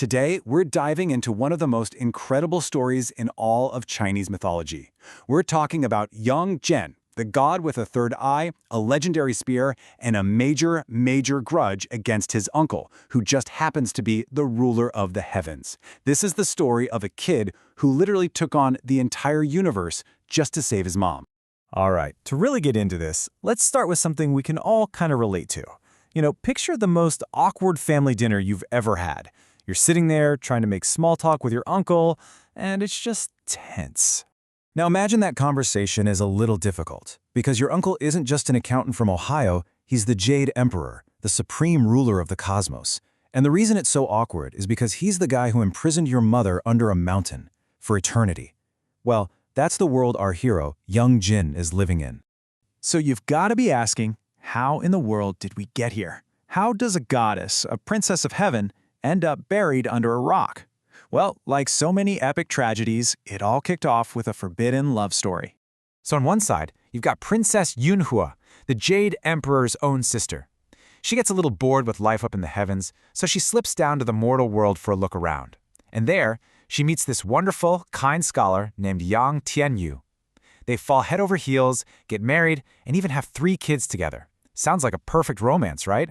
Today, we're diving into one of the most incredible stories in all of Chinese mythology. We're talking about Yang Zhen, the god with a third eye, a legendary spear, and a major grudge against his uncle, who just happens to be the ruler of the heavens. This is the story of a kid who literally took on the entire universe just to save his mom. All right, to really get into this, let's start with something we can all kind of relate to. Picture the most awkward family dinner you've ever had. You're sitting there trying to make small talk with your uncle, and it's just tense. Now imagine that conversation is a little difficult, because your uncle isn't just an accountant from Ohio, he's the Jade Emperor, the supreme ruler of the cosmos. And the reason it's so awkward is because he's the guy who imprisoned your mother under a mountain for eternity. Well, that's the world our hero, Yang Zhen, is living in. So you've got to be asking, how in the world did we get here? How does a goddess, a princess of heaven, end up buried under a rock? Well, like so many epic tragedies, it all kicked off with a forbidden love story. So on one side, you've got Princess Yunhua, the Jade Emperor's own sister. She gets a little bored with life up in the heavens, so she slips down to the mortal world for a look around. And there, she meets this wonderful, kind scholar named Yang Tianyu. They fall head over heels, get married, and even have 3 kids together. Sounds like a perfect romance, right?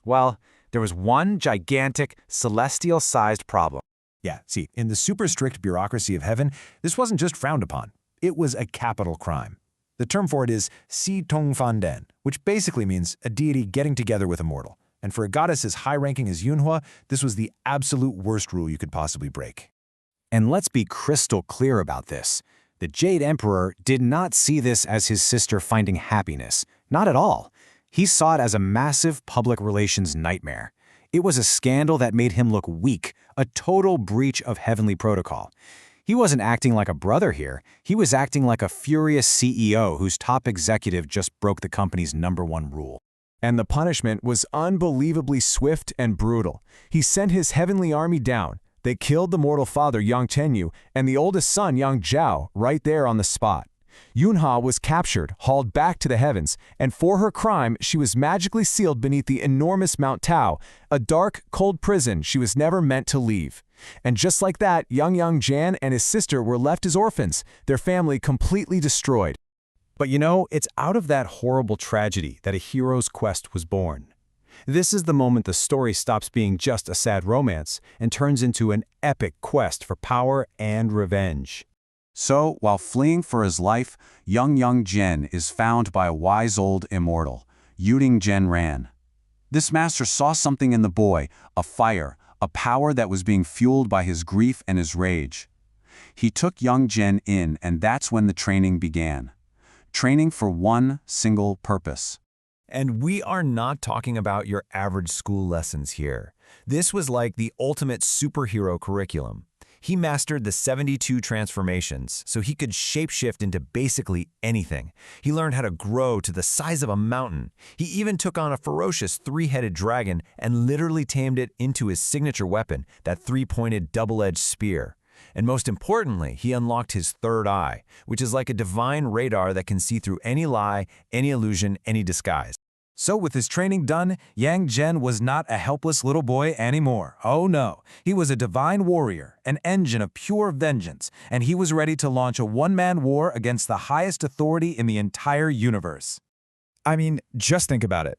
Well, there was one gigantic, celestial-sized problem. Yeah, see, in the super strict bureaucracy of heaven, this wasn't just frowned upon. It was a capital crime. The term for it is Si Tong Fan Den, which basically means a deity getting together with a mortal. And for a goddess as high-ranking as Yunhua, this was the absolute worst rule you could possibly break. And let's be crystal clear about this. The Jade Emperor did not see this as his sister finding happiness. Not at all. He saw it as a massive public relations nightmare. It was a scandal that made him look weak, a total breach of heavenly protocol. He wasn't acting like a brother here. He was acting like a furious CEO whose top executive just broke the company's #1 rule. And the punishment was unbelievably swift and brutal. He sent his heavenly army down. They killed the mortal father, Yang Tianyu, and the oldest son, Yang Zhao, right there on the spot. Yunhua was captured, hauled back to the heavens, and for her crime, she was magically sealed beneath the enormous Mount Tao, a dark, cold prison she was never meant to leave. And just like that, Yang Zhen and his sister were left as orphans, their family completely destroyed. But it's out of that horrible tragedy that a hero's quest was born. This is the moment the story stops being just a sad romance and turns into an epic quest for power and revenge. So, while fleeing for his life, Yang Zhen is found by a wise old immortal, Yuding Zhen Ran. This master saw something in the boy, a fire, a power that was being fueled by his grief and his rage. He took Yang Zhen in, and that's when the training began. Training for one single purpose. And we are not talking about your average school lessons here. This was like the ultimate superhero curriculum. He mastered the 72 transformations, so he could shapeshift into basically anything. He learned how to grow to the size of a mountain. He even took on a ferocious 3-headed dragon and literally tamed it into his signature weapon, that 3-pointed double-edged spear. And most importantly, he unlocked his third eye, which is like a divine radar that can see through any lie, any illusion, any disguise. So with his training done, Yang Zhen was not a helpless little boy anymore. Oh no, he was a divine warrior, an engine of pure vengeance, and he was ready to launch a one-man war against the highest authority in the entire universe. I mean, just think about it.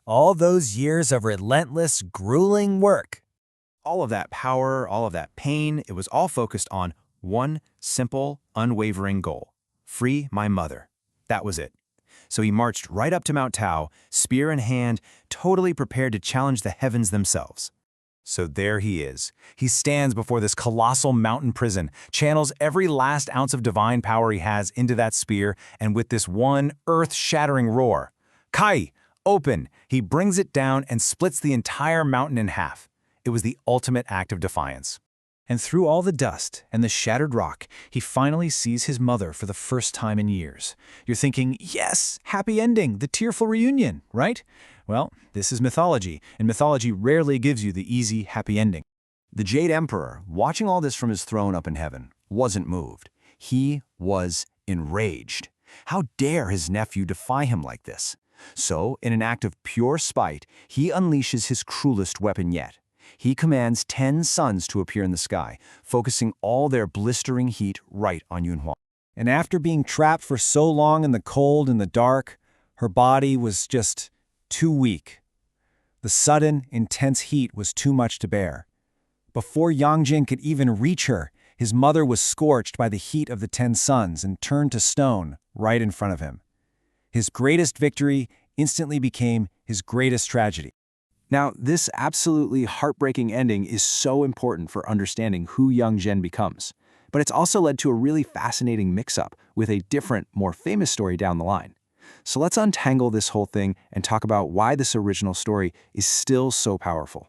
All those years of relentless, grueling work. All of that power, all of that pain, it was all focused on one simple, unwavering goal. Free my mother. That was it. So he marched right up to Mount Tao, spear in hand, totally prepared to challenge the heavens themselves. So there he is. He stands before this colossal mountain prison, channels every last ounce of divine power he has into that spear, and with this one earth-shattering roar, Kai, open, he brings it down and splits the entire mountain in half. It was the ultimate act of defiance. And through all the dust and the shattered rock, he finally sees his mother for the first time in years. You're thinking, yes, happy ending, the tearful reunion, right? Well, this is mythology, and mythology rarely gives you the easy, happy ending. The Jade Emperor, watching all this from his throne up in heaven, wasn't moved. He was enraged. How dare his nephew defy him like this? So, in an act of pure spite, he unleashes his cruelest weapon yet. He commands 10 suns to appear in the sky, focusing all their blistering heat right on Yunhua. And after being trapped for so long in the cold and the dark, her body was just too weak. The sudden, intense heat was too much to bear. Before Yang Jin could even reach her, his mother was scorched by the heat of the 10 suns and turned to stone right in front of him. His greatest victory instantly became his greatest tragedy. Now, this absolutely heartbreaking ending is so important for understanding who Yang Zhen becomes. But it's also led to a really fascinating mix-up with a different, more famous story down the line. So let's untangle this whole thing and talk about why this original story is still so powerful.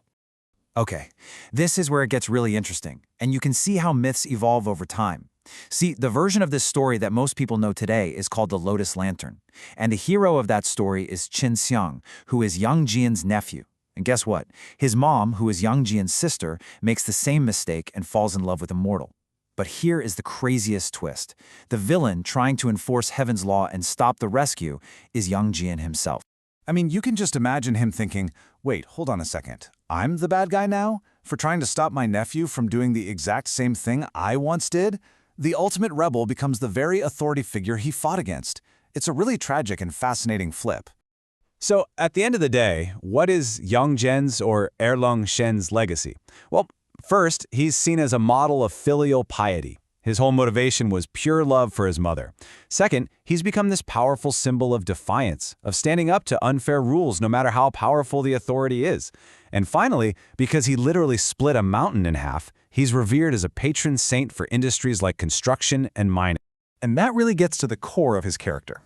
Okay, this is where it gets really interesting, and you can see how myths evolve over time. See, the version of this story that most people know today is called the Lotus Lantern, and the hero of that story is Qin Xiang, who is Yang Jian's nephew. And guess what? His mom, who is Yang Jian's sister, makes the same mistake and falls in love with a mortal. But here is the craziest twist. The villain trying to enforce heaven's law and stop the rescue is Yang Jian himself. I mean, you can just imagine him thinking, wait, hold on a second. I'm the bad guy now? For trying to stop my nephew from doing the exact same thing I once did? The ultimate rebel becomes the very authority figure he fought against. It's a really tragic and fascinating flip. So, at the end of the day, what is Yang Zhen's or Erlong Shen's legacy? Well, first, he's seen as a model of filial piety. His whole motivation was pure love for his mother. Second, he's become this powerful symbol of defiance, of standing up to unfair rules no matter how powerful the authority is. And finally, because he literally split a mountain in half, he's revered as a patron saint for industries like construction and mining. And that really gets to the core of his character.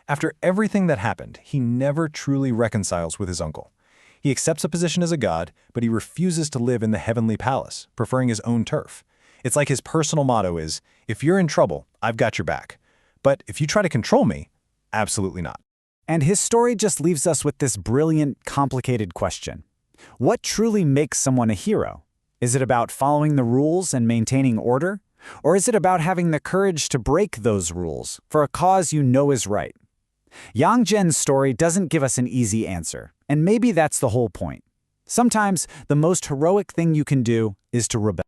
After everything that happened, he never truly reconciles with his uncle. He accepts a position as a god, but he refuses to live in the heavenly palace, preferring his own turf. It's like his personal motto is, if you're in trouble, I've got your back. But if you try to control me, absolutely not. And his story just leaves us with this brilliant, complicated question. What truly makes someone a hero? Is it about following the rules and maintaining order? Or is it about having the courage to break those rules for a cause you know is right? Yang Zhen's story doesn't give us an easy answer, and maybe that's the whole point. Sometimes the most heroic thing you can do is to rebel.